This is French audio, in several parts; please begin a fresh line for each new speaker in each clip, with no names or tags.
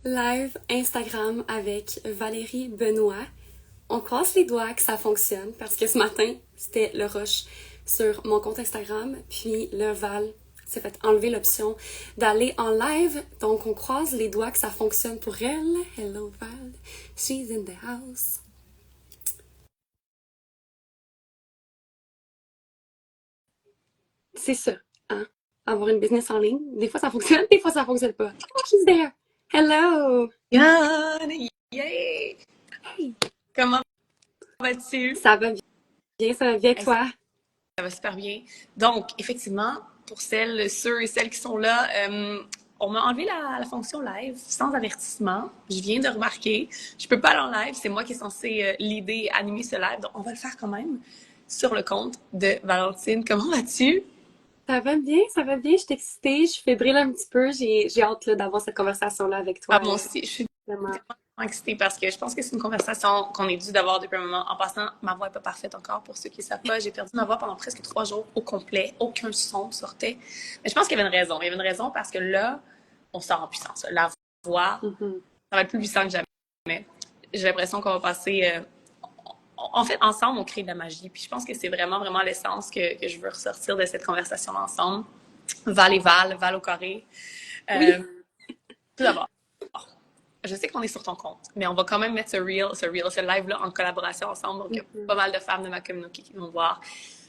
Live Instagram avec Valérie Benoît. On croise les doigts que ça fonctionne parce que ce matin, c'était le rush sur mon compte Instagram. Puis le Val s'est fait enlever l'option d'aller en live. Donc on croise les doigts que ça fonctionne pour elle. Hello Val, she's in the house. C'est ça, hein? Avoir une business en ligne. Des fois ça fonctionne, des fois ça fonctionne pas. Oh, she's there. Hello.
Yann! Yay!
Hey.
Comment vas-tu?
Ça va bien, ça va bien avec
Hey,
toi?
ça va super bien. Donc, effectivement, pour ceux et celles qui sont là, on m'a enlevé la fonction live sans avertissement. Je viens de remarquer. Je peux pas aller en live. C'est moi qui est censée l'aider, animer ce live. Donc, on va le faire quand même sur le compte de Valentine. Comment vas-tu?
Ça va bien, ça va bien. Je suis excitée, je fébrile un petit peu. J'ai hâte là, d'avoir cette conversation-là avec toi.
Ah, moi aussi, je suis
Vraiment.
tellement excitée parce que je pense que c'est une conversation qu'on est dû d'avoir depuis un moment. En passant, ma voix n'est pas parfaite encore pour ceux qui ne savent pas. J'ai perdu ma voix pendant presque 3 jours au complet. Aucun son sortait. Mais je pense qu'il y avait une raison. Il y avait une raison parce que là, on sort en puissance. La voix,
Mhm.
ça va être plus puissant que jamais. J'ai l'impression qu'on va passer. En fait, ensemble, on crée de la magie. Puis je pense que c'est vraiment, vraiment l'essence que je veux ressortir de cette conversation ensemble. Val et Val, Val au carré.
Oui.
Euh, Tout d'abord, je sais qu'on est sur ton compte, mais on va quand même mettre ce live-là en collaboration ensemble. Donc, il y a pas
Mhm.
mal de femmes de ma communauté qui vont voir.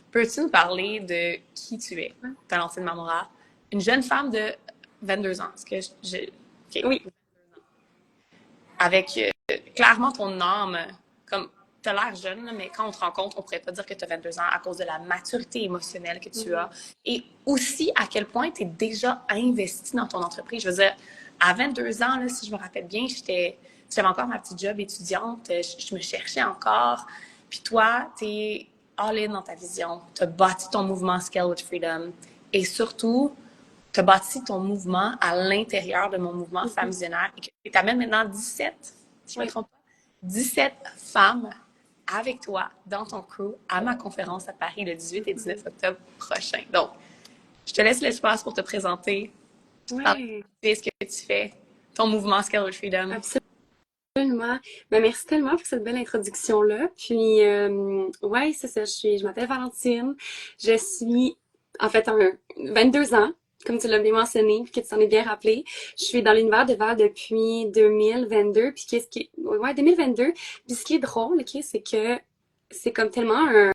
Peux-tu nous parler de qui tu es, Valentine Mamora? Une jeune femme de 22 ans. Est-ce que OK.
Oui.
Avec clairement ton âme, comme tu as l'air jeune, mais quand on te rencontre, on pourrait pas dire que tu as 22 ans à cause de la maturité émotionnelle que tu
Mhm.
as et aussi à quel point tu es déjà investi dans ton entreprise. Je veux dire, à 22 ans, là, si je me rappelle bien, j'avais encore ma petite job étudiante, je me cherchais encore. Puis toi, tu es all-in dans ta vision. Tu as bâti ton mouvement Scale with Freedom et surtout, tu as bâti ton mouvement à l'intérieur de mon mouvement Femmes
Mhm.
Visionnaires et tu amènes maintenant 17, si je ne me
Oui.
trompe pas, 17 femmes avec toi dans ton crew à ma conférence à Paris le 18 et
Mhm.
19 octobre prochain. Donc, je te laisse l'espace pour te présenter, parler
Ouais.
de ce que tu fais, ton mouvement Scale with Freedom.
Absolument. Ben, merci tellement pour cette belle introduction-là. Puis, ouais, c'est ça. Je m'appelle Valentine. Je suis, en fait, 22 ans, comme tu l'as bien mentionné, puis que tu t'en es bien rappelé. Je suis dans l'univers de Val depuis 2022. Puis, ouais, 2022. Puis, ce qui est drôle, ok, c'est que c'est comme tellement un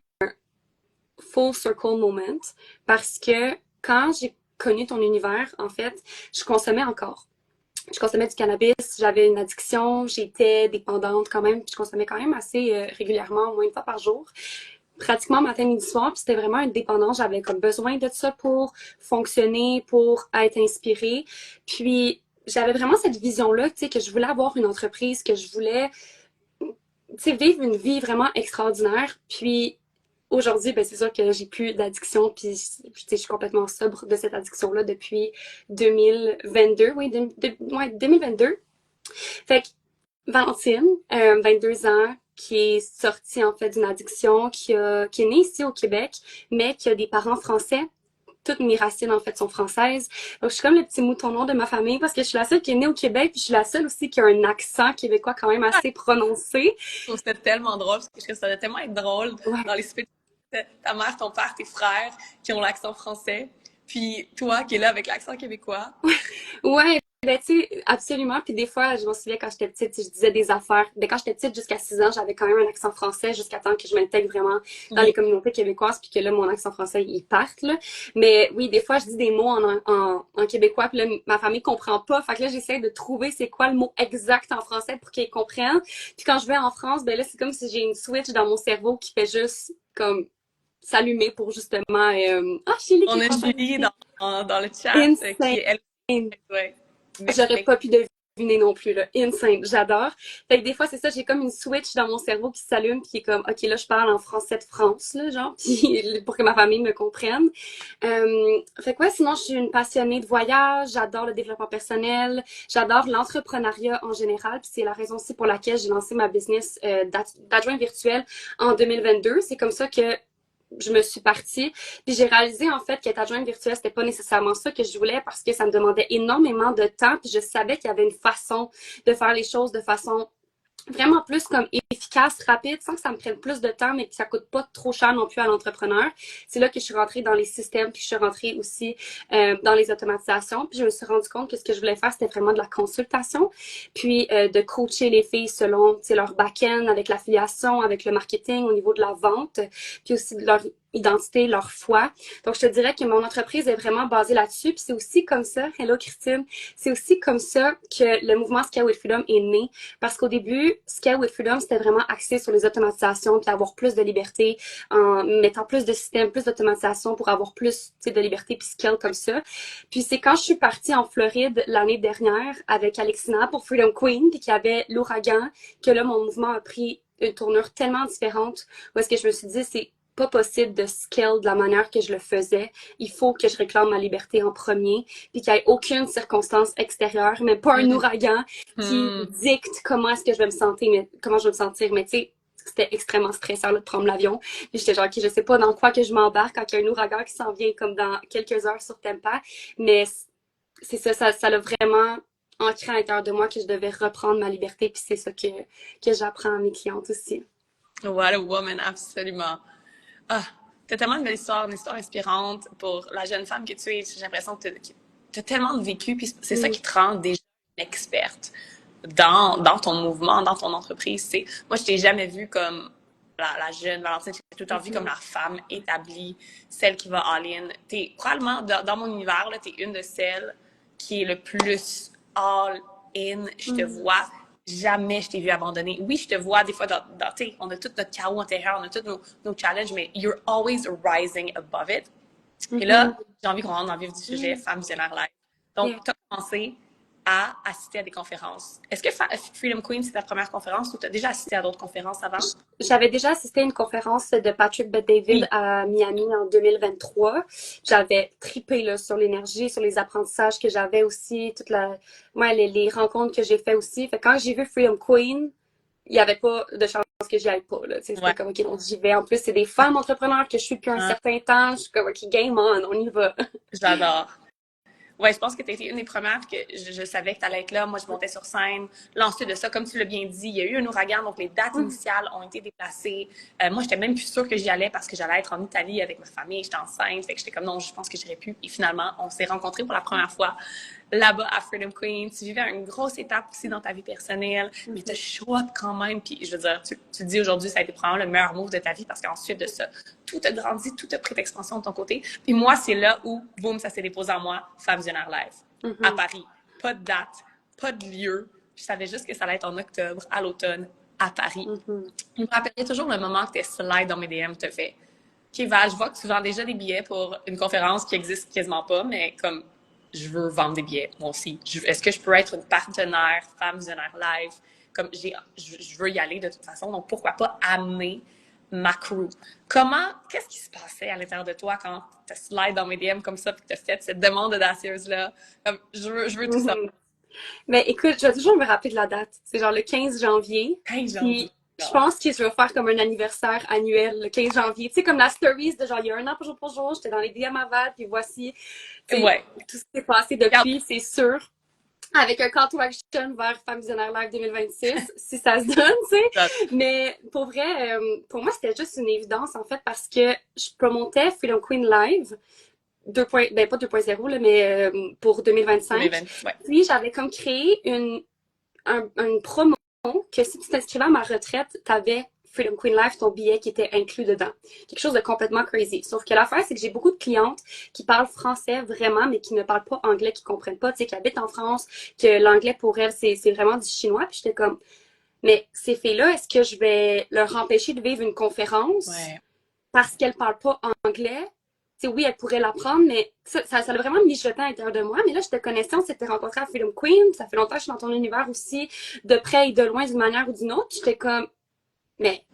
full circle moment parce que quand j'ai connu ton univers, en fait, je consommais encore. Je consommais du cannabis, j'avais une addiction, j'étais dépendante quand même, puis je consommais quand même assez régulièrement, au moins une fois par jour, pratiquement matin, midi, soir, puis c'était vraiment une dépendance, j'avais comme besoin de ça pour fonctionner, pour être inspirée, puis j'avais vraiment cette vision-là, tu sais, que je voulais avoir une entreprise, que je voulais, tu sais, vivre une vie vraiment extraordinaire, puis aujourd'hui, ben, c'est sûr que j'ai plus d'addiction, puis tu sais, je suis complètement sobre de cette addiction-là depuis 2022, oui, ouais, 2022. Fait que Valentine, 22 ans, qui est sortie en fait d'une addiction, qui est née ici au Québec, mais qui a des parents français. Toutes mes racines en fait sont françaises. Donc je suis comme le petit mouton noir de ma famille parce que je suis la seule qui est née au Québec, puis je suis la seule aussi qui a un accent québécois quand même assez prononcé.
Je trouve ça tellement drôle parce que ça doit tellement être drôle
Ouais.
dans les spectacles. Ta mère, ton père, tes frères qui ont l'accent français, puis toi qui es là avec l'accent québécois.
Ouais, ben tu sais, absolument. Puis des fois, je me souviens quand j'étais petite, je disais des affaires. Ben quand j'étais petite, jusqu'à 6 ans, j'avais quand même un accent français jusqu'à temps que je m'intègre vraiment dans les
Oui.
communautés québécoises, puis que là, mon accent français, il parte, là. Mais oui, des fois, je dis des mots en québécois, puis là, ma famille comprend pas. Fait que là, j'essaie de trouver c'est quoi le mot exact en français pour qu'ils comprennent. Puis quand je vais en France, ben là, c'est comme si j'ai une switch dans mon cerveau qui fait juste comme s'allumer pour justement... Ah, Chili qui
On
est
a
française
Julie
aussi.
dans le chat qui
Insane.
est elle. Ouais.
J'aurais
Mais
pas pu deviner non plus, là. Insane. J'adore. Fait que des fois, c'est ça, j'ai comme une switch dans mon cerveau qui s'allume, qui est comme, OK, là, je parle en français de France, là, genre, puis pour que ma famille me comprenne. Fait que ouais, sinon, je suis une passionnée de voyage, j'adore le développement personnel, j'adore l'entrepreneuriat en général, puis c'est la raison aussi pour laquelle j'ai lancé ma business d'adjoint virtuel en 2022. C'est comme ça que je me suis partie. Puis j'ai réalisé en fait qu'être adjointe virtuelle, c'était pas nécessairement ça que je voulais parce que ça me demandait énormément de temps. Puis je savais qu'il y avait une façon de faire les choses de façon vraiment plus comme efficace, rapide, sans que ça me prenne plus de temps, mais que ça coûte pas trop cher non plus à l'entrepreneur. C'est là que je suis rentrée dans les systèmes, puis je suis rentrée aussi dans les automatisations. Puis je me suis rendu compte que ce que je voulais faire, c'était vraiment de la consultation, puis de coacher les filles selon leur back-end, avec l'affiliation, avec le marketing, au niveau de la vente, puis aussi de leur identité, leur foi. Donc, je te dirais que mon entreprise est vraiment basée là-dessus. Puis c'est aussi comme ça, hello Christine, c'est aussi comme ça que le mouvement Scale with Freedom est né. Parce qu'au début, Scale with Freedom, c'était vraiment axé sur les automatisations, puis avoir plus de liberté en mettant plus de systèmes, plus d'automatisation pour avoir plus de liberté, puis scale comme ça. Puis c'est quand je suis partie en Floride l'année dernière avec Alexina pour Freedom Queen, puis qu'il y avait l'ouragan, que là, mon mouvement a pris une tournure tellement différente, où est-ce que je me suis dit, c'est pas possible de scale de la manière que je le faisais. Il faut que je réclame ma liberté en premier, puis qu'il n'y ait aucune circonstance extérieure, même pas un ouragan qui dicte comment est-ce que je vais me sentir, mais comment je vais me sentir. Mais tu sais, c'était extrêmement stressant là, de prendre l'avion. Puis j'étais genre, ok, je sais pas dans quoi que je m'embarque quand il y a un ouragan qui s'en vient comme dans quelques heures sur Tampa, mais c'est ça l'a vraiment ancré à l'intérieur de moi que je devais reprendre ma liberté, puis c'est ça que j'apprends à mes clientes aussi.
What a woman, absolument. Ah, t'as tellement de belles histoires, une histoire inspirante pour la jeune femme que tu es. J'ai l'impression que t'as tellement de vécu, puis c'est ça qui te rend déjà une experte dans ton mouvement, dans ton entreprise. C'est, moi, je t'ai jamais vue comme la jeune Valentine, j'ai tout le temps vue comme la femme établie, celle qui va all-in. T'es probablement, dans mon univers, là, t'es une de celles qui est le plus all-in. Je te vois jamais je t'ai vu abandonner. Oui, je te vois des fois on a tout notre chaos intérieur, on a tous nos challenges, mais you're always rising above it. Et là, j'ai envie qu'on rentre dans le vif du sujet, Femme Visionnaire Live. Donc,
Yeah.
tu as commencé à assister à des conférences. Est-ce que Freedom Queen, c'est ta première conférence ou tu as déjà assisté à d'autres conférences avant?
J'avais déjà assisté à une conférence de Patrick Bet-David à Miami en 2023. J'avais trippé là, sur l'énergie, sur les apprentissages que j'avais aussi, les rencontres que j'ai fait aussi. Fait que quand j'ai vu Freedom Queen, il n'y avait pas de chance que j'y aille pas. Là. C'était comme, OK, donc j'y vais. En plus, c'est des femmes entrepreneurs que je suis depuis un certain temps. Je suis comme, OK, game on, on y va.
J'adore. Ouais, je pense que tu étais une des premières que je savais que tu allais être là. Moi, je montais sur scène. Là, ensuite de ça, comme tu l'as bien dit, il y a eu un ouragan, donc les dates initiales ont été déplacées. Moi, j'étais même plus sûre que j'y allais parce que j'allais être en Italie avec ma famille, j'étais enceinte. Fait que j'étais comme non, je pense que j'irais plus. Et finalement, on s'est rencontrés pour la première fois là-bas à Freedom Queen. Tu vivais une grosse étape aussi dans ta vie personnelle, mais tu show up quand même. Puis je veux dire, tu dis aujourd'hui, ça a été probablement le meilleur move de ta vie parce qu'ensuite de ça, tout a grandi, tout a pris d'expansion de ton côté. Puis moi, c'est là où, boum, ça s'est déposé en moi, Femme Visionnaire Live, à Paris. Pas de date, pas de lieu. Je savais juste que ça allait être en octobre, à l'automne, à Paris. Je me rappelais toujours le moment que tes slides dans mes DM te fait. OK, Val, je vois que tu vends déjà des billets pour une conférence qui existe quasiment pas, mais comme je veux vendre des billets, moi aussi. Est-ce que je peux être une partenaire Femme Visionnaire Live? Comme je veux y aller de toute façon, donc pourquoi pas amener ma crew. Qu'est-ce qui se passait à l'intérieur de toi quand tu as slide dans mes DM comme ça et que tu as fait cette demande audacieuse-là? Je veux tout ça.
Mais écoute, je vais toujours me rappeler de la date. C'est genre le 15 janvier.
15
Puis
janvier.
je pense que je vais faire comme un anniversaire annuel le 15 janvier. Tu sais, comme la stories de genre il y a un an pour jour, j'étais dans les DM à Val, puis voici
Ouais.
tout ce qui s'est passé depuis, c'est sûr. Avec un call to action vers Femme Visionnaire Live 2026, si ça se donne, tu sais. Mais pour vrai, pour moi, c'était juste une évidence, en fait, parce que je promontais Freedom Queen Live, pas 2.0, là, mais pour 2025.
2020, ouais.
Puis, j'avais comme créé une promo que si tu t'inscrivais à ma retraite, t'avais Freedom Queen Life, ton billet qui était inclus dedans. Quelque chose de complètement crazy. Sauf que l'affaire, c'est que j'ai beaucoup de clientes qui parlent français vraiment, mais qui ne parlent pas anglais, qui comprennent pas, tu sais, qui habitent en France, que l'anglais pour elles, c'est vraiment du chinois. Puis j'étais comme, mais ces filles-là, est-ce que je vais leur empêcher de vivre une conférence parce qu'elles parlent pas anglais? Tu sais, oui, elles pourraient l'apprendre, mais ça a vraiment mijoté à l'intérieur de moi. Mais là, je te connaissais, on s'était rencontrés à Freedom Queen. Ça fait longtemps que je suis dans ton univers aussi, de près et de loin, d'une manière ou d'une autre. J'étais comme, mais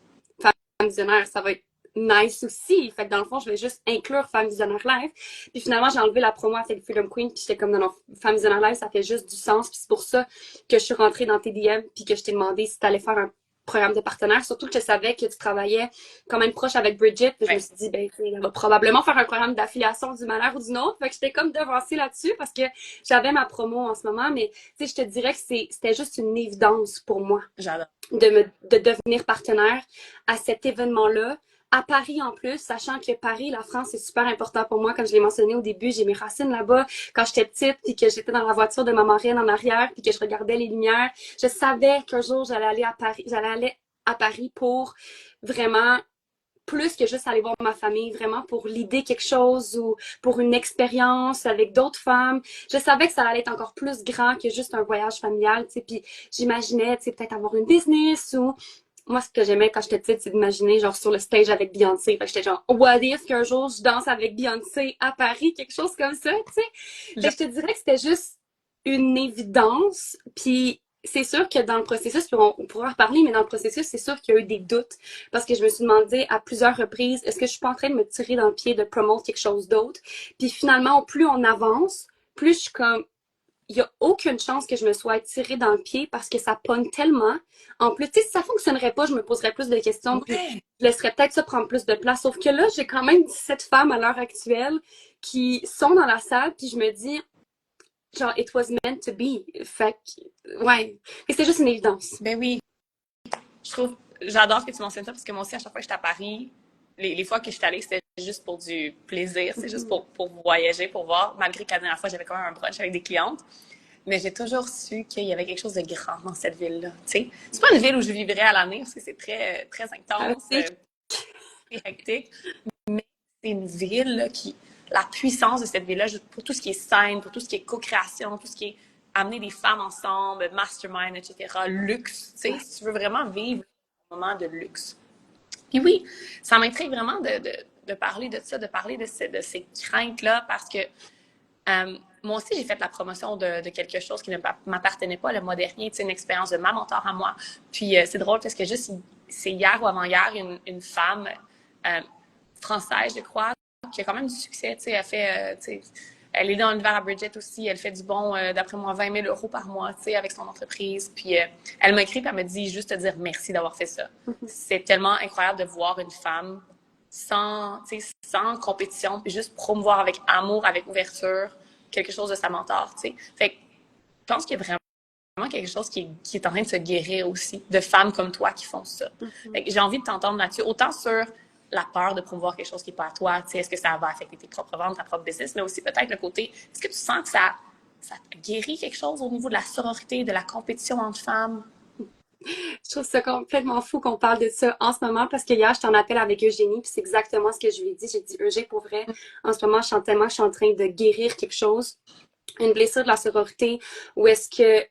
Femme Visionnaire, ça va être nice aussi. Fait que dans le fond, je vais juste inclure Femme Visionnaire Live. Puis finalement, j'ai enlevé la promo avec Freedom Queen. Puis j'étais comme, non, Femme Visionnaire Live, ça fait juste du sens. Puis c'est pour ça que je suis rentrée dans tes DM. Puis que je t'ai demandé si t'allais faire programme de partenaire, surtout que je savais que tu travaillais quand même proche avec Bridget. Puis je me suis dit, ben, elle va probablement faire un programme d'affiliation d'une manière ou d'une autre. Fait que j'étais comme devancée là-dessus parce que j'avais ma promo en ce moment. Mais, tu sais, je te dirais que c'était juste une évidence pour moi
J'adore.
de devenir partenaire à cet événement-là. À Paris en plus, sachant que Paris, la France, c'est super important pour moi. Comme je l'ai mentionné au début, j'ai mes racines là-bas. Quand j'étais petite, puis que j'étais dans la voiture de ma marraine en arrière, puis que je regardais les lumières, je savais qu'un jour j'allais aller à Paris. J'allais aller à Paris pour vraiment plus que juste aller voir ma famille, vraiment pour l'idée quelque chose ou pour une expérience avec d'autres femmes. Je savais que ça allait être encore plus grand que juste un voyage familial, tu sais, puis j'imaginais, tu sais, peut-être avoir une business ou moi, ce que j'aimais quand j'étais petite, c'est d'imaginer, genre, sur le stage avec Beyoncé. Fait que j'étais genre, what if qu'un jour je danse avec Beyoncé à Paris, quelque chose comme ça, tu sais. Fait que je te dirais que c'était juste une évidence. Puis c'est sûr que dans le processus, puis on pourra en reparler, mais dans le processus, c'est sûr qu'il y a eu des doutes. Parce que je me suis demandé à plusieurs reprises, est-ce que je suis pas en train de me tirer dans le pied de promouvoir quelque chose d'autre? Puis finalement, plus on avance, plus je suis comme, il y a aucune chance que je me sois tirée dans le pied parce que ça pogne tellement. En plus, tu sais, si ça fonctionnerait pas, je me poserais plus de questions puis
Ouais.
je laisserais peut-être ça prendre plus de place. Sauf que là, j'ai quand même 17 femmes à l'heure actuelle qui sont dans la salle puis je me dis, genre, it was meant to be. Fait que, ouais. Et c'est juste une évidence.
Ben oui, j'adore que tu mentionnes ça parce que moi aussi, à chaque fois que j'étais à Paris, les fois que je suis allée, c'était juste pour du plaisir, c'est juste pour voyager, pour voir, malgré que la dernière fois, j'avais quand même un brunch avec des clientes. Mais j'ai toujours su qu'il y avait quelque chose de grand dans cette ville-là. Tu sais, c'est pas une ville où je vivrais à l'année parce que c'est très, très intense,
Aussi,
très hectique. C'est une ville là, la puissance de cette ville-là, pour tout ce qui est scène, pour tout ce qui est co-création, tout ce qui est amener des femmes ensemble, mastermind, etc., luxe. Tu sais, si tu veux vraiment vivre un moment de luxe. Puis oui, ça m'intrigue vraiment de parler de ça, de parler de ces craintes-là, parce que moi aussi, j'ai fait la promotion de quelque chose qui ne m'appartenait pas le mois dernier, tu sais, une expérience de ma mentor à moi. Puis c'est drôle parce que juste, c'est hier ou avant-hier, une femme euh, française, je crois, qui a quand même du succès, tu sais, elle fait, tu sais, elle est dans l'univers à Bridget aussi, elle fait du bon, d'après moi, 20 000 euros par mois, tu sais, avec son entreprise. Puis elle m'a écrit, puis elle m'a dit juste te dire merci d'avoir fait ça. C'est tellement incroyable de voir une femme sans compétition, puis juste promouvoir avec amour, avec ouverture, quelque chose de sa mentor, tu sais. Fait que je pense qu'il y a vraiment quelque chose qui est en train de se guérir aussi, de femmes comme toi qui font ça. Fait que j'ai envie de t'entendre là-dessus, autant sur la peur de promouvoir quelque chose qui n'est pas à toi, tu sais, est-ce que ça va affecter tes propres ventes, ta propre business, mais aussi peut-être le côté, est-ce que tu sens que ça guérit quelque chose au niveau de la sororité, de la compétition entre femmes?
je trouve ça complètement fou qu'on parle de ça en ce moment parce que hier, je t'en appelle avec Eugénie, puis c'est exactement ce que je lui ai dit. J'ai dit, Eugénie, pour vrai, en ce moment, je sens tellement que je suis en train de guérir quelque chose, une blessure de la sororité, où est-ce que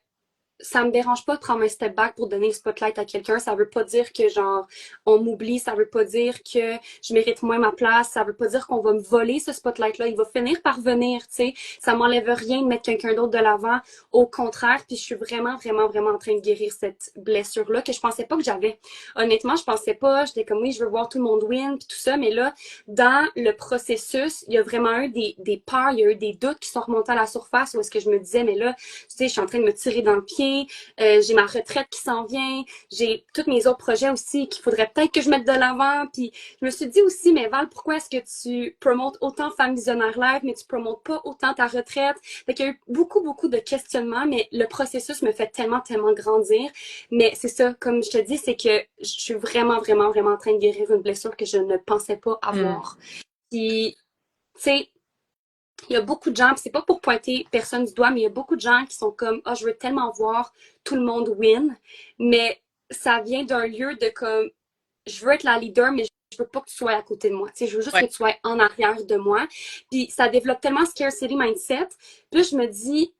ça me dérange pas de prendre un step back pour donner le spotlight à quelqu'un. Ça veut pas dire que, genre, on m'oublie. Ça veut pas dire que je mérite moins ma place. Ça veut pas dire qu'on va me voler ce spotlight-là. Il va finir par venir, tu sais. Ça m'enlève rien de mettre quelqu'un d'autre de l'avant. Au contraire, puis je suis vraiment, vraiment, vraiment en train de guérir cette blessure-là que je pensais pas que j'avais. Honnêtement, je pensais pas. J'étais comme, oui, je veux voir tout le monde win, puis tout ça. Mais là, dans le processus, il y a vraiment eu des peurs, il y a eu des doutes qui sont remontés à la surface où est-ce que je me disais, mais là, tu sais, je suis en train de me tirer dans le pied. J'ai ma retraite qui s'en vient, j'ai tous mes autres projets aussi qu'il faudrait peut-être que je mette de l'avant. Puis je me suis dit aussi, mais Val, pourquoi est-ce que tu promotes autant Femme Visionnaire Live, mais tu promotes pas autant ta retraite? Fait qu'il y a eu beaucoup, beaucoup de questionnements, mais le processus me fait tellement, tellement grandir. Mais c'est ça, comme je te dis, c'est que je suis vraiment, vraiment, vraiment en train de guérir une blessure que je ne pensais pas avoir. Puis, tu sais, il y a beaucoup de gens, puis c'est pas pour pointer personne du doigt, mais il y a beaucoup de gens qui sont comme, ah, je veux tellement voir tout le monde win, mais ça vient d'un lieu de comme, je veux être la leader, mais je veux pas que tu sois à côté de moi. Tu sais, je veux juste
Ouais.
que tu sois en arrière de moi. Puis ça développe tellement scarcity mindset. Puis là, je me dis,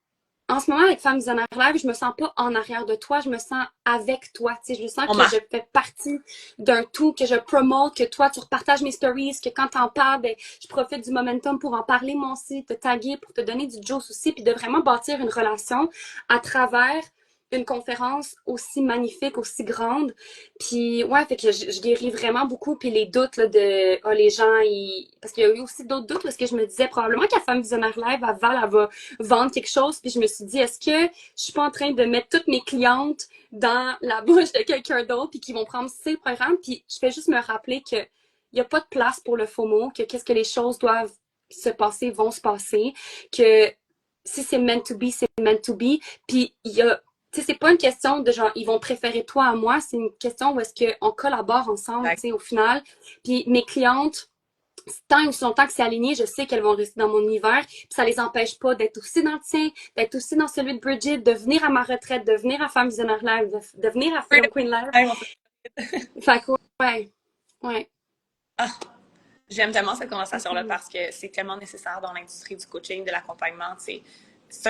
en ce moment, avec Femmes Visionnaires Live, je me sens pas en arrière de toi, je me sens avec toi. Tu sais, je sens
On
que je
marche.
fais partie d'un tout, que je promote, que toi, tu repartages mes stories, que quand t'en parles, ben, je profite du momentum pour en parler moi aussi, te taguer, pour te donner du juice aussi, puis de vraiment bâtir une relation à travers une conférence aussi magnifique, aussi grande. Puis ouais, fait que je guéris vraiment beaucoup. Puis les doutes là, de les gens, parce qu'il y a eu aussi d'autres doutes parce que je me disais probablement qu'à Femme Visionnaire Live, à Val, elle va vendre quelque chose. Puis je me suis dit, est-ce que je suis pas en train de mettre toutes mes clientes dans la bouche de quelqu'un d'autre puis qui vont prendre ces programmes? Puis je fais juste me rappeler que il y a pas de place pour le FOMO, que qu'est-ce que les choses doivent se passer, vont se passer, que si c'est meant to be, c'est meant to be. Puis il y a, tu sais, c'est pas une question de genre ils vont préférer toi à moi, c'est une question où est-ce qu'on collabore ensemble, tu sais, au final. Puis mes clientes, tant et aussi longtemps que c'est aligné, je sais qu'elles vont rester dans mon univers, puis ça les empêche pas d'être aussi dans le tien, d'être aussi dans celui de Bridget, de venir à ma retraite, de venir à Femme Visionnaire Live, de venir à Freedom Queen Live. Fait que ouais, ouais.
Ah, j'aime tellement cette conversation-là parce que c'est tellement nécessaire dans l'industrie du coaching, de l'accompagnement. C'est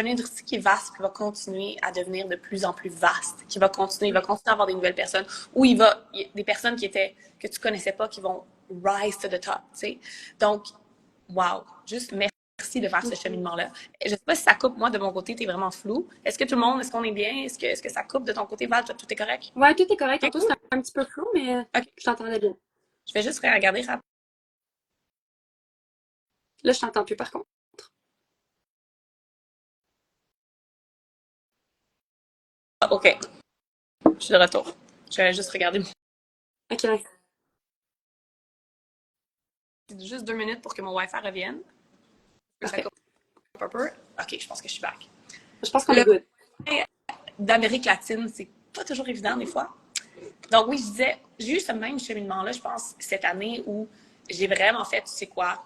une industrie qui est vaste, qui va continuer à devenir de plus en plus vaste, qui va continuer, il va continuer à avoir des nouvelles personnes, ou il y a des personnes que tu connaissais pas qui vont rise to the top, tu sais. Donc, wow, juste merci de faire ce cheminement-là. Je sais pas si ça coupe, moi, de mon côté, t'es vraiment flou. Est-ce que tout le monde, est-ce qu'on est bien? Est-ce que ça coupe de ton côté, Val? Tout est correct?
Ouais, tout est correct.
Okay,
Tantôt,
cool.
c'était un petit peu flou, mais
Okay.
je t'entendais bien.
Je vais juste regarder rapidement.
Là, je t'entends plus, par contre.
Ah, OK. Je suis de retour. Je vais juste regarder.
OK.
C'est juste 2 minutes pour que mon Wi-Fi revienne. Ça coupe un peu. OK, je pense que je suis back.
Je pense qu'on est good.
D'Amérique latine, c'est pas toujours évident des fois. Donc oui, je disais, j'ai eu ce même cheminement-là, je pense, cette année où j'ai vraiment fait, tu sais quoi,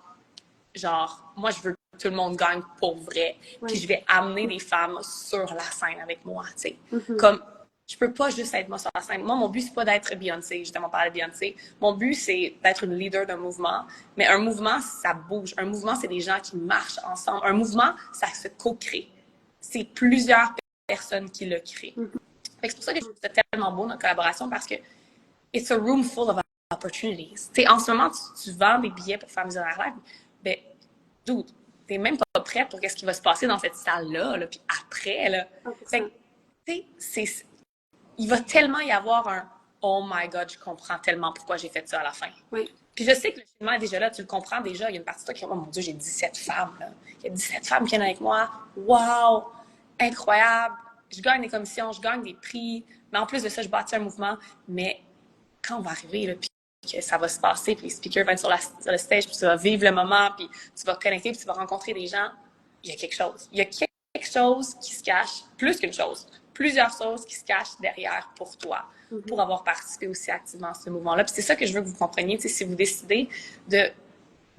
genre, moi, je veux que tout le monde gagne pour vrai. Puis je vais amener des femmes sur la scène avec moi, tu sais. Comme, je peux pas juste être moi sur la scène. Moi, mon but, c'est pas d'être Beyoncé, justement, parler de Beyoncé. Mon but, c'est d'être une leader d'un mouvement. Mais un mouvement, ça bouge. Un mouvement, c'est des gens qui marchent ensemble. Un mouvement, ça se co-crée. C'est plusieurs personnes qui le créent. C'est pour ça que je trouve ça tellement beau, notre collaboration, parce que it's a room full of opportunities. T'sais, en ce moment, tu vends des billets pour Femme Visionnaire Live, ben, dude, t'es même pas prête pour qu'est-ce qui va se passer dans cette salle-là, là, puis après, là. Fait que, il va tellement y avoir un « Oh my God, je comprends tellement pourquoi j'ai fait ça à la fin. »
Oui.
Puis je sais que le cheminement est déjà là, tu le comprends déjà. Il y a une partie de toi qui dit « Oh mon Dieu, j'ai 17 femmes, là. Il y a 17 femmes qui viennent avec moi. Wow! Incroyable! Je gagne des commissions, je gagne des prix. Mais en plus de ça, je bâtis un mouvement. Mais quand on va arriver, là, puis que ça va se passer, puis les speakers vont être sur le stage, puis tu vas vivre le moment, puis tu vas te connecter, puis tu vas rencontrer des gens, il y a quelque chose. Il y a quelque chose qui se cache, plus qu'une chose, plusieurs choses qui se cachent derrière pour toi, pour avoir participé aussi activement à ce mouvement-là. Puis c'est ça que je veux que vous compreniez, si vous décidez de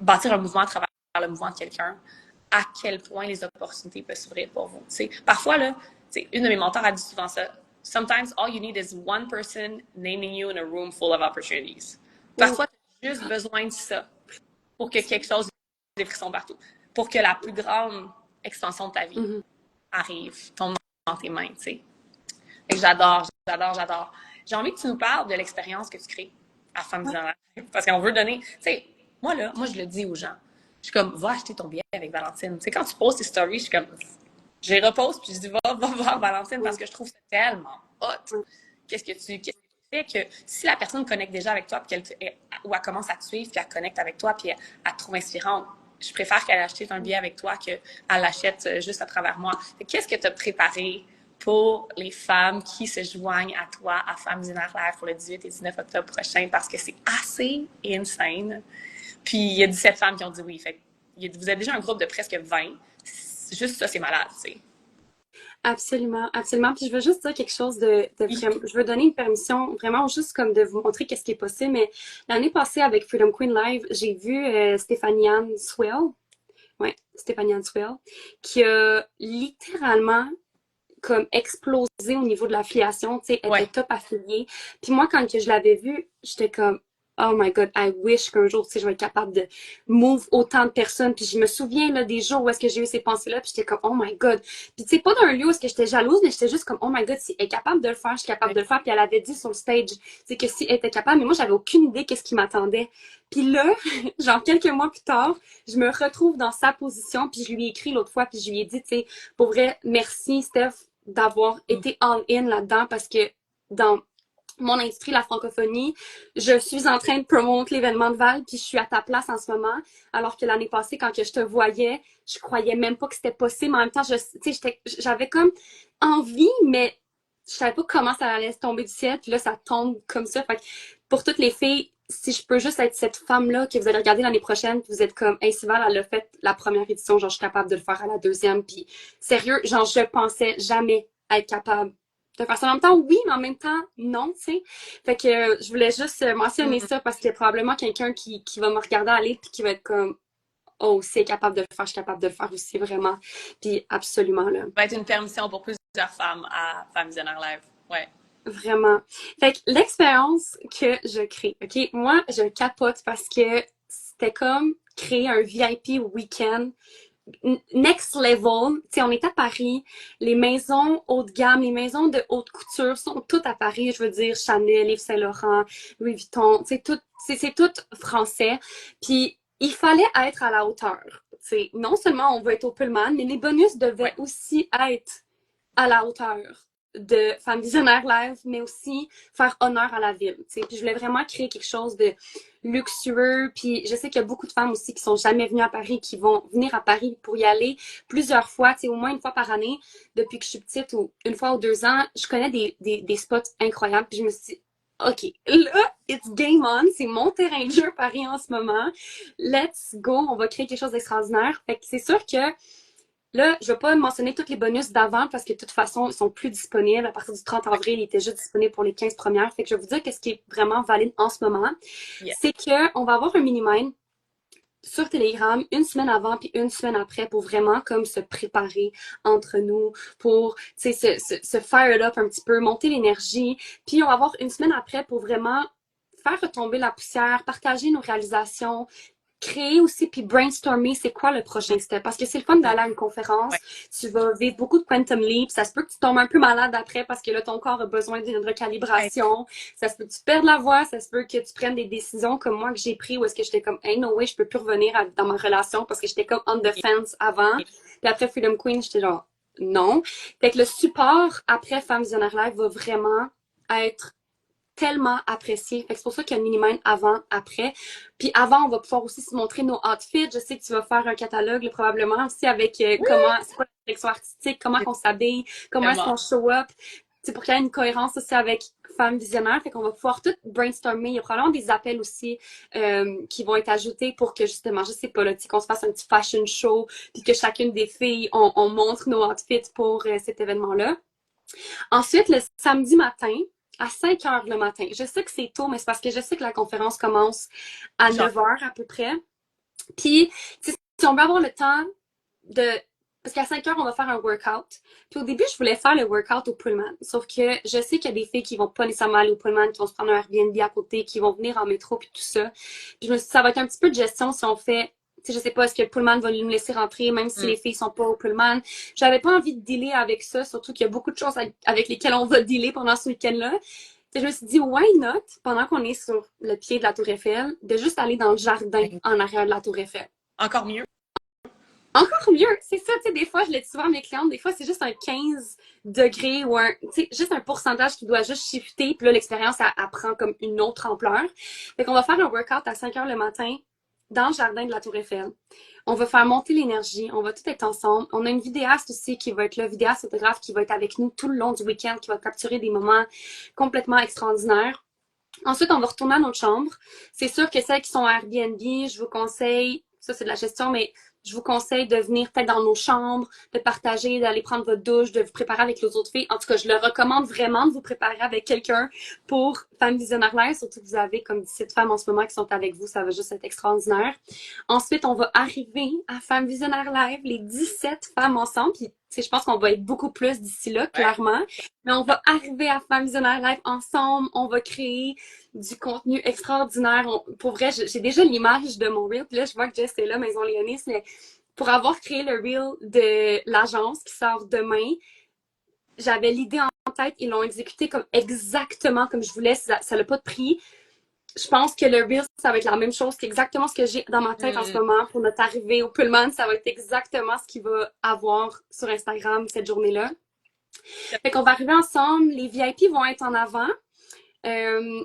bâtir un mouvement à travers le mouvement de quelqu'un, à quel point les opportunités peuvent s'ouvrir pour vous. T'sais. Parfois, là, une de mes mentors a dit souvent ça. Sometimes all you need is one person naming you in a room full of opportunities. Parfois, tu as juste besoin de ça pour que quelque chose des frissons partout. Pour que la plus grande extension de ta vie arrive, tombe dans tes mains, tu sais. Et j'adore. J'ai envie que tu nous parles de l'expérience que tu crées à Femme Visionnaire. Parce qu'on veut donner, tu sais, moi, je le dis aux gens. Je suis comme, va acheter ton billet avec Valentine. Tu sais, quand tu poses tes stories, je suis comme, je les repose, puis je dis, va voir Valentine, parce que je trouve ça tellement hot. Qu'est-ce que tu fais que si la personne connecte déjà avec toi, puis ou elle commence à te suivre, puis elle connecte avec toi, puis elle te trouve inspirante, je préfère qu'elle achète un billet avec toi qu'elle l'achète juste à travers moi. Qu'est-ce que tu as préparé pour les femmes qui se joignent à toi à Femme Visionnaire Live pour le 18 et 19 octobre prochain? Parce que c'est assez insane. Puis il y a 17 femmes qui ont dit oui. Fait que vous êtes déjà un groupe de presque 20. Juste ça, c'est malade, tu sais.
Absolument, absolument. Puis je veux juste dire quelque chose je veux donner une permission vraiment juste comme de vous montrer qu'est-ce qui est possible. Mais l'année passée avec Freedom Queen Live, j'ai vu Stéphanie Anne Swell. Ouais, Stéphanie Anne Swell, qui a littéralement comme explosé au niveau de l'affiliation, tu sais, elle était top affiliée. Puis moi, quand que je l'avais vue, j'étais comme oh my God, I wish qu'un jour, tu sais, je vais être capable de move autant de personnes. Puis je me souviens, là, des jours où est-ce que j'ai eu ces pensées-là, puis j'étais comme, oh my God. Puis tu sais, pas d'un lieu où est-ce que j'étais jalouse, mais j'étais juste comme, oh my God, si elle est capable de le faire, je suis capable de le faire. Puis elle avait dit sur le stage, tu sais, que si elle était capable, mais moi, j'avais aucune idée qu'est-ce qui m'attendait. Puis là, genre quelques mois plus tard, je me retrouve dans sa position, puis je lui ai écrit l'autre fois, puis je lui ai dit, tu sais, pour vrai, merci, Steph, d'avoir été all-in là-dedans parce que dans mon industrie, la francophonie, je suis en train de promouvoir l'événement de Val, puis je suis à ta place en ce moment, alors que l'année passée, quand que je te voyais, je croyais même pas que c'était possible. Mais en même temps, j'avais comme envie, mais je savais pas comment ça allait tomber du ciel, puis là, ça tombe comme ça. Fait que pour toutes les filles, si je peux juste être cette femme-là que vous allez regarder l'année prochaine, puis vous êtes comme, hey, Sival, elle a fait la première édition, genre, je suis capable de le faire à la deuxième, puis sérieux, genre, je pensais jamais être capable de faire ça. En même temps, oui, mais en même temps, non, tu sais. Fait que je voulais juste mentionner ça parce qu'il y a probablement quelqu'un qui va me regarder aller puis qui va être comme, oh, c'est capable de le faire, je suis capable de le faire aussi, vraiment. Puis absolument, là.
Ça va être une permission pour plusieurs femmes à Femmes Visionnaires Live. Ouais.
Vraiment. Fait que l'expérience que je crée, OK? Moi, je capote parce que c'était comme créer un VIP week-end next level. Tu sais, on est à Paris. Les maisons haut de gamme, les maisons de haute couture sont toutes à Paris. Je veux dire, Chanel, Yves Saint Laurent, Louis Vuitton. C'est tout français. Puis, il fallait être à la hauteur. Tu sais, non seulement on veut être au Pullman, mais les bonus devaient aussi être à la hauteur de Femmes Visionnaires Live, mais aussi faire honneur à la ville. T'sais. Puis je voulais vraiment créer quelque chose de luxueux. Puis je sais qu'il y a beaucoup de femmes aussi qui sont jamais venues à Paris, qui vont venir à Paris pour y aller plusieurs fois, au moins une fois par année, depuis que je suis petite, ou une fois ou 2 ans. Je connais des spots incroyables. Puis je me suis dit, OK, là, it's game on. C'est mon terrain de jeu Paris en ce moment. Let's go. On va créer quelque chose d'extraordinaire. Fait que c'est sûr que là, je vais pas mentionner tous les bonus d'avant parce que de toute façon, ils sont plus disponibles. À partir du 30 avril, ils étaient juste disponibles pour les 15 premières. Fait que je vais vous dire qu'est-ce qui est vraiment valide en ce moment.
Yeah.
C'est que on va avoir un mini-mind sur Telegram une semaine avant puis une semaine après pour vraiment comme se préparer entre nous pour se fire it up un petit peu, monter l'énergie. Puis on va avoir une semaine après pour vraiment faire retomber la poussière, partager nos réalisations, créer aussi puis brainstormer c'est quoi le prochain step parce que c'est le fun d'aller à une conférence, tu vas vivre beaucoup de quantum leap, ça se peut que tu tombes un peu malade après parce que là ton corps a besoin d'une recalibration, ça se peut que tu perdes la voix, ça se peut que tu prennes des décisions comme moi que j'ai pris où est-ce que j'étais comme hey no way je peux plus revenir dans ma relation parce que j'étais comme on the fence avant, puis après Freedom Queen j'étais genre non, fait que le support après Femmes Visionnaires Live va vraiment être tellement apprécié. Fait que c'est pour ça qu'il y a un mini-mind avant, après. Puis avant, on va pouvoir aussi se montrer nos outfits. Je sais que tu vas faire un catalogue, là, probablement, aussi avec comment, c'est quoi la direction artistique, comment on s'habille, comment est-ce qu'on show up. C'est pour qu'il y ait une cohérence aussi avec Femmes Visionnaires. Fait qu'on va pouvoir tout brainstormer. Il y a probablement des appels aussi qui vont être ajoutés pour que justement, je sais pas, là, qu'on se fasse un petit fashion show puis que chacune des filles, on montre nos outfits pour cet événement-là. Ensuite, le samedi matin, à 5 heures le matin. Je sais que c'est tôt, mais c'est parce que je sais que la conférence commence à 9 heures à peu près. Puis, si on veut avoir le temps de... Parce qu'à 5 heures, on va faire un workout. Puis au début, je voulais faire le workout au Pullman. Sauf que je sais qu'il y a des filles qui vont pas nécessairement aller au Pullman, qui vont se prendre un Airbnb à côté, qui vont venir en métro, puis tout ça. Puis je me suis dit, ça va être un petit peu de gestion si on fait je sais pas, est-ce que le Pullman va nous laisser rentrer, même si les filles sont pas au Pullman. J'avais pas envie de dealer avec ça, surtout qu'il y a beaucoup de choses avec lesquelles on va dealer pendant ce week-end-là. Je me suis dit, why not, pendant qu'on est sur le pied de la Tour Eiffel, de juste aller dans le jardin en arrière de la Tour Eiffel.
Encore mieux.
Encore mieux, c'est ça, tu sais, des fois, je le dis souvent à mes clientes, des fois, c'est juste un 15 degrés ou juste un pourcentage qui doit juste shifter, puis là, l'expérience, elle prend comme une autre ampleur. Fait qu'on va faire un workout à 5 heures le matin dans le jardin de la Tour Eiffel. On va faire monter l'énergie, on va tout être ensemble. On a une vidéaste aussi qui va être là, vidéaste photographe qui va être avec nous tout le long du week-end, qui va capturer des moments complètement extraordinaires. Ensuite, on va retourner à notre chambre. C'est sûr que celles qui sont à Airbnb, je vous conseille, ça c'est de la gestion, mais je vous conseille de venir peut-être dans nos chambres, de partager, d'aller prendre votre douche, de vous préparer avec les autres filles. En tout cas, je le recommande vraiment de vous préparer avec quelqu'un pour Femmes Visionnaires Live, surtout que vous avez comme 17 femmes en ce moment qui sont avec vous, ça va juste être extraordinaire. Ensuite, on va arriver à Femmes Visionnaires Live, les 17 femmes ensemble, puis je pense qu'on va être beaucoup plus d'ici là, clairement. Mais on va arriver à Femmes Visionnaires Live ensemble, on va créer du contenu extraordinaire. Pour vrai, j'ai déjà l'image de mon reel. Puis là, je vois que Jess est là, Maison Léonis. Mais pour avoir créé le reel de l'agence qui sort demain, j'avais l'idée en tête. Ils l'ont exécuté comme exactement comme je voulais. Ça n'a pas de prix. Je pense que le reel, ça va être la même chose qu'exactement ce que j'ai dans ma tête en ce moment pour notre arrivée au Pullman. Ça va être exactement ce qu'il va avoir sur Instagram cette journée-là. Fait qu'on va arriver ensemble, les VIP vont être en avant.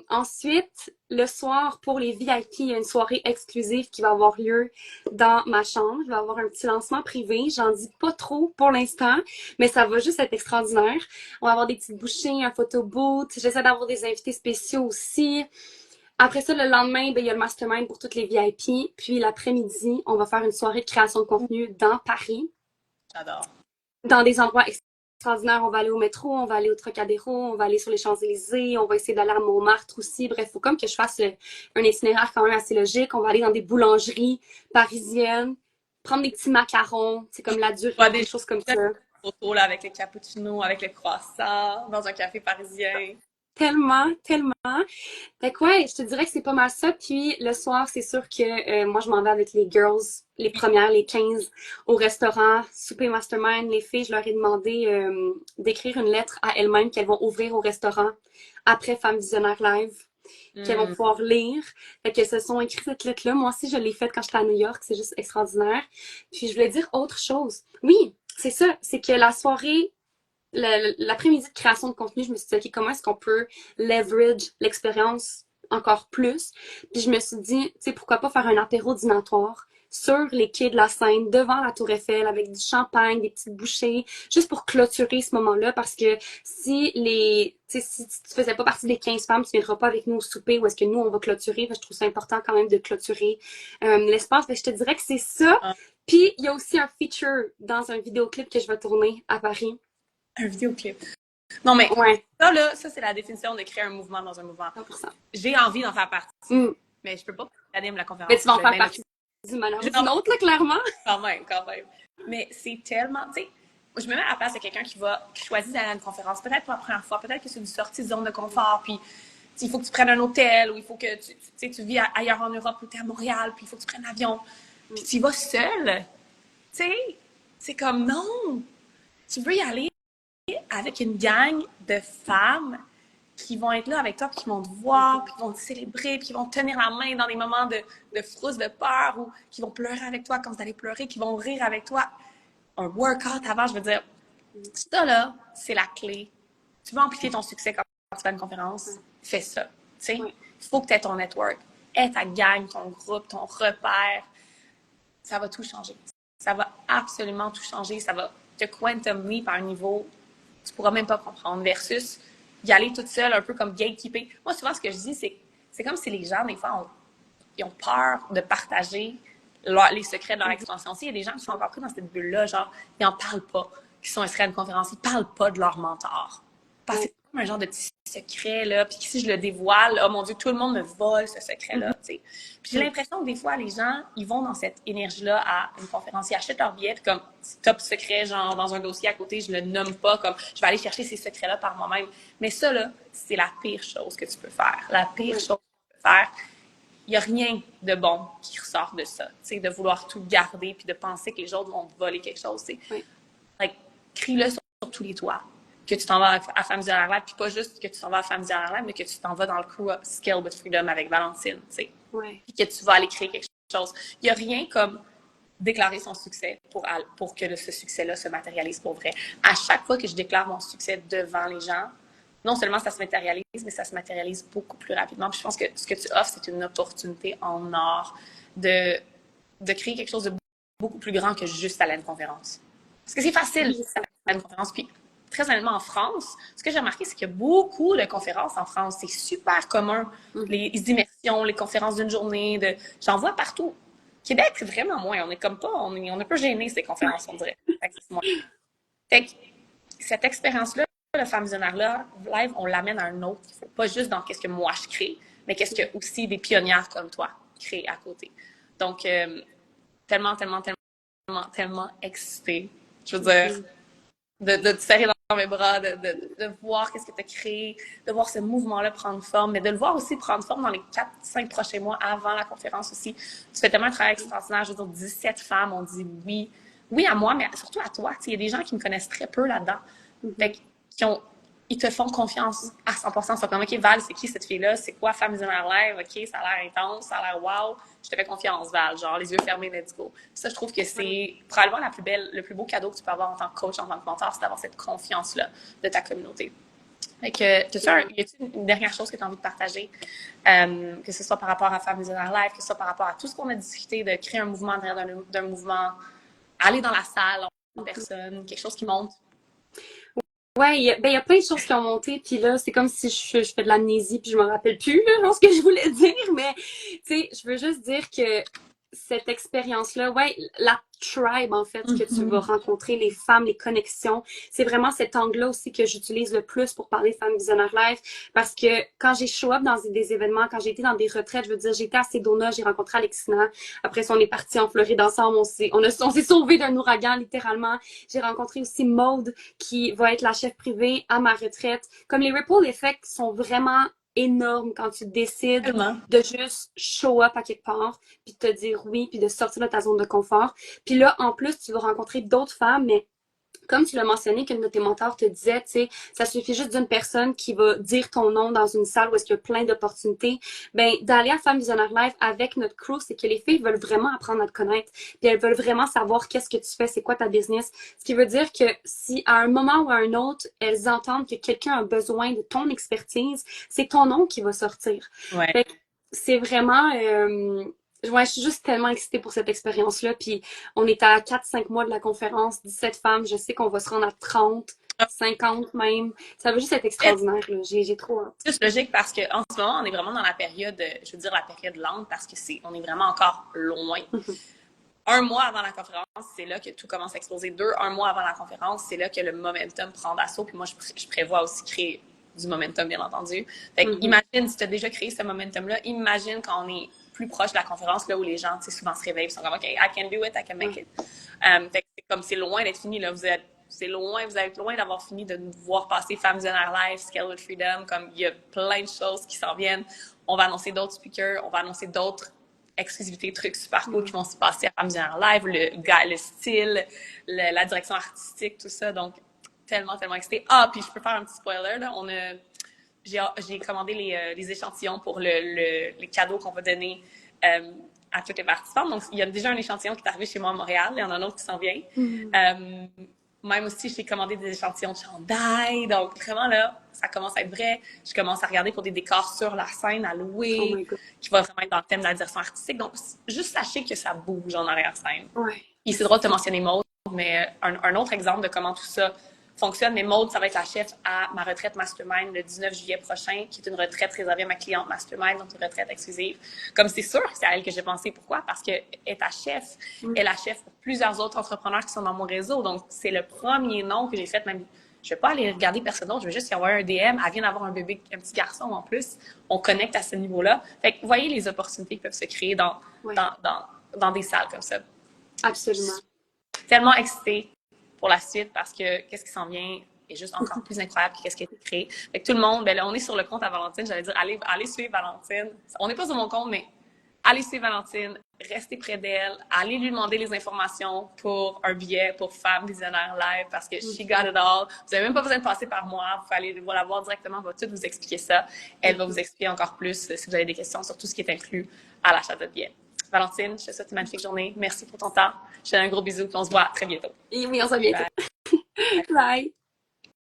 Ensuite, le soir, pour les VIP, il y a une soirée exclusive qui va avoir lieu dans ma chambre. Je vais avoir un petit lancement privé. J'en dis pas trop pour l'instant, mais ça va juste être extraordinaire. On va avoir des petites bouchées, un photo booth. J'essaie d'avoir des invités spéciaux aussi. Après ça, le lendemain, ben, il y a le mastermind pour toutes les VIP. Puis l'après-midi, on va faire une soirée de création de contenu dans Paris,
J'adore.
dans des endroits extraordinaires. On va aller au métro, on va aller au Trocadéro, on va aller sur les Champs-Élysées, on va essayer d'aller à Montmartre aussi. Bref, il faut comme que je fasse un itinéraire quand même assez logique. On va aller dans des boulangeries parisiennes, prendre des petits macarons, c'est comme la
Vois
durée, des
des
choses comme ça.
photos là, avec le cappuccino, avec le croissant, dans un café parisien.
Tellement, tellement. Fait que ouais, je te dirais que c'est pas mal ça. Puis le soir, c'est sûr que moi, je m'en vais avec les girls, les premières, les 15, au restaurant, souper mastermind. Les filles, je leur ai demandé d'écrire une lettre à elles-mêmes qu'elles vont ouvrir au restaurant après Femmes Visionnaires Live, qu'elles vont pouvoir lire. Fait qu'elles se sont écrites cette lettre-là. Moi aussi, je l'ai faite quand j'étais à New York. C'est juste extraordinaire. Puis je voulais dire autre chose. Oui, c'est ça. C'est que la soirée l'après-midi de création de contenu, je me suis dit, OK, comment est-ce qu'on peut leverage l'expérience encore plus? Puis je me suis dit, tu sais, pourquoi pas faire un apéro dînatoire sur les quais de la Seine, devant la Tour Eiffel, avec du champagne, des petites bouchées, juste pour clôturer ce moment-là, parce que si si tu faisais pas partie des 15 femmes, tu viendras pas avec nous au souper, ou est-ce que nous, on va clôturer? Je trouve ça important quand même de clôturer l'espace. Je te dirais que c'est ça.
Ah,
Puis, il y a aussi un feature dans un vidéoclip que je vais tourner à Paris.
un vidéoclip. Non, mais
Ouais,
ça, là, ça, c'est la définition de créer un mouvement dans un mouvement.
100%.
J'ai envie d'en faire partie,
Mm.
mais je peux pas animer la
Mais
conférence.
tu vas en
Je vais
faire
bien
partie d'une manière ou
j'ai
d'une autre, là, clairement.
quand même, quand même. Mais c'est tellement, tu sais, je me mets à la place de quelqu'un qui choisit d'aller à une conférence, peut-être pour la première fois, peut-être que c'est une sortie de zone de confort, puis il faut que tu prennes un hôtel, ou il faut que tu vis ailleurs en Europe, ou tu es à Montréal, puis il faut que tu prennes l'avion, puis tu y vas seul. Tu sais, c'est comme non, tu veux y aller avec une gang de femmes qui vont être là avec toi, puis qui vont te voir, puis qui vont te célébrer, puis qui vont te tenir la main dans des moments de frousse, de peur, ou qui vont pleurer avec toi quand vous allez pleurer, qui vont rire avec toi. Un workout avant, je veux dire, ça là, c'est la clé. Tu veux amplifier ton succès quand tu fais une conférence, fais ça. Tu sais,
Ouais.
il faut que tu aies ton network, aie ta gang, ton groupe, ton repère. Ça va tout changer. Ça va absolument tout changer. Ça va te quantum leap à un niveau que tu pourras même pas comprendre versus y aller toute seule, un peu comme gatekeeping. Moi, souvent, ce que je dis, c'est comme si les gens, des fois, ils ont peur de partager les secrets de leur expansion. Il y a des gens qui sont encore pris dans cette bulle-là, genre, ils n'en parlent pas, qui sont inscrits à une conférence, ils ne parlent pas de leur mentor. Parce que
Ouais.
c'est comme un genre de petit secret, là, puis si je le dévoile, oh mon Dieu, tout le monde me vole ce secret-là, tu sais. Puis j'ai l'impression que des fois, les gens, ils vont dans cette énergie-là à une conférence, ils achètent leur billet, puis comme, top secret, genre, dans un dossier à côté, je le nomme pas, comme, je vais aller chercher ces secrets-là par moi-même. Mais ça, là, c'est la pire chose que tu peux faire. La pire
Ouais.
chose que tu peux faire, il n'y a rien de bon qui ressort de ça. De vouloir tout garder puis de penser que les autres vont te voler quelque chose.
Ouais.
Like, crie-le sur tous les toits. Que tu t'en vas à Femmes Visionnaires Lab, puis pas juste que tu t'en vas à Femmes Visionnaires Lab, mais que tu t'en vas dans le crew Up Scale with Freedom avec Valentine.
Ouais.
Puis que tu vas aller créer quelque chose. Il n'y a rien comme déclarer son succès pour que ce succès-là se matérialise pour vrai. À chaque fois que je déclare mon succès devant les gens, non seulement ça se matérialise, mais ça se matérialise beaucoup plus rapidement. Puis je pense que ce que tu offres, c'est une opportunité en or de, de créer quelque chose de beaucoup plus grand que juste aller à une conférence. Parce que c'est facile d'aller à une conférence. Puis, très honnêtement, en France, ce que j'ai remarqué, c'est qu'il y a beaucoup de conférences en France. C'est super commun. Les immersions, les conférences d'une journée, j'en vois partout. Québec, c'est vraiment moins. On est comme pas, on est un peu gêné ces conférences, on dirait. Fait que cette expérience-là, le Femme Visionnaire-là, live, on l'amène à un autre niveau. Pas juste dans qu'est-ce que moi je crée, mais qu'est-ce que aussi des pionnières comme toi créent à côté. Donc, tellement, tellement, tellement, tellement excitée. Je veux dire, de te serrer dans mes bras, de voir qu'est-ce que tu as créé, de voir ce mouvement-là prendre forme, mais de le voir aussi prendre forme dans les 4-5 prochains mois avant la conférence aussi. Tu fais tellement un travail extraordinaire. Je veux dire, 17 femmes ont dit oui. Oui à moi, mais surtout à toi. Il y a des gens qui me connaissent très peu là-dedans. Fait, qui ont ils te font confiance à 100%. Ils sont comme, OK, Val, c'est qui cette fille-là? C'est quoi Femme Visionnaire Live? OK, ça a l'air intense, ça a l'air wow. Je te fais confiance, Val. Genre, les yeux fermés, let's go. Ça, je trouve que
Ouais.
c'est probablement le plus beau cadeau que tu peux avoir en tant que coach, en tant que mentor, c'est d'avoir cette confiance-là de ta communauté. Fait que, y a-t-il une dernière chose que tu as envie de partager? Que ce soit par rapport à Femme Visionnaire Live, que ce soit par rapport à tout ce qu'on a discuté, de créer un mouvement derrière d'un mouvement, aller dans la salle en personne, quelque chose qui monte.
Ouais, il y a plein de choses qui ont monté, puis là, c'est comme si je fais de l'amnésie, puis je me rappelle plus, là, genre, ce que je voulais dire, mais, tu sais, je veux juste dire que cette expérience-là, ouais, la tribe, en fait, que tu vas rencontrer, les femmes, les connexions, c'est vraiment cet angle-là aussi que j'utilise le plus pour parler de Femmes Visionnaires Live, parce que quand j'ai show up dans des événements, quand j'ai été dans des retraites, je veux dire, j'étais à Sedona, j'ai rencontré Alexina, après ça, on est parti en Floride ensemble, on s'est sauvé d'un ouragan, littéralement. J'ai rencontré aussi Maude, qui va être la chef privée à ma retraite. Comme les ripple effects sont vraiment énormes quand tu décides
Tellement.
de juste show up à quelque part, puis de te dire oui, puis de sortir de ta zone de confort. Puis là, en plus, tu vas rencontrer d'autres femmes, mais comme tu l'as mentionné, qu'une de tes mentors te disait, tu sais, ça suffit juste d'une personne qui va dire ton nom dans une salle où est-ce qu'il y a plein d'opportunités. Ben, d'aller à Femmes Visionnaires Live avec notre crew, c'est que les filles veulent vraiment apprendre à te connaître, puis elles veulent vraiment savoir qu'est-ce que tu fais, c'est quoi ta business. Ce qui veut dire que si à un moment ou à un autre, elles entendent que quelqu'un a besoin de ton expertise, c'est ton nom qui va sortir.
Ouais.
Fait que c'est vraiment, ouais, je suis juste tellement excitée pour cette expérience-là. Puis on est à 4-5 mois de la conférence, 17 femmes. Je sais qu'on va se rendre à 30, 50 même. Ça va juste être extraordinaire, là. J'ai trop hâte.
C'est logique parce qu'en ce moment, on est vraiment dans la période, je veux dire la période lente parce que on est vraiment encore loin. Un mois avant la conférence, c'est là que tout commence à exploser. Un mois avant la conférence, c'est là que le momentum prend d'assaut. Puis moi, je prévois aussi créer du momentum, bien entendu. Fait que imagine si tu as déjà créé ce momentum-là, imagine quand on est plus proche de la conférence, là où les gens, tu sais, souvent se réveillent, ils sont comme, OK, I can do it, I can make it. Fait que c'est comme, c'est loin d'être fini, là. Vous êtes loin d'avoir fini de nous voir passer Femmes Visionnaires Live, Scale with Freedom, comme il y a plein de choses qui s'en viennent. On va annoncer d'autres speakers, on va annoncer d'autres exclusivités, trucs super cool qui vont se passer à Femmes Visionnaires Live, le style, la direction artistique, tout ça. Donc, tellement, tellement excitée. Ah, puis je peux faire un petit spoiler, là. J'ai commandé les échantillons pour les cadeaux qu'on va donner à toutes les participantes. Donc, il y a déjà un échantillon qui est arrivé chez moi à Montréal. Il y en a un autre qui s'en vient. Même aussi, j'ai commandé des échantillons de chandail. Donc, vraiment, là, ça commence à être vrai. Je commence à regarder pour des décors sur la scène à louer, qui va vraiment être dans le thème de la direction artistique. Donc, juste sachez que ça bouge en arrière-scène.
Ouais.
Et c'est drôle de te mentionner Maude, mais un autre exemple de comment tout ça fonctionne. Mais Maude, ça va être la chef à ma retraite Mastermind le 19 juillet prochain, qui est une retraite réservée à ma cliente Mastermind, donc une retraite exclusive. Comme c'est sûr que c'est à elle que j'ai pensé. Pourquoi? Parce qu'elle est ta chef. Elle est la chef pour plusieurs autres entrepreneurs qui sont dans mon réseau. Donc, c'est le premier nom que j'ai fait. Même, je vais pas aller regarder personne d'autre. Je vais juste y avoir un DM. Elle vient d'avoir un bébé, un petit garçon en plus. On connecte à ce niveau-là. Fait que, vous voyez les opportunités qui peuvent se créer dans des salles comme ça.
Absolument.
Tellement excitée pour la suite parce que qu'est-ce qui s'en vient est juste encore plus incroyable que qu'est-ce qui a été créé. Fait que tout le monde, ben là, on est sur le compte à Valentine. J'allais dire, allez suivre Valentine. On n'est pas sur mon compte, mais allez suivre Valentine, restez près d'elle, allez lui demander les informations pour un billet pour Femmes Visionnaires Live parce que she got it all. Vous n'avez même pas besoin de passer par moi. Vous pouvez aller la voir directement. Elle va tout vous expliquer ça. Elle va vous expliquer encore plus si vous avez des questions sur tout ce qui est inclus à l'achat de billets. Valentine, je te souhaite une magnifique journée. Merci pour ton temps. Je te donne un gros bisou et on se voit très bientôt.
Et oui, on se voit bientôt. Bye. Bye.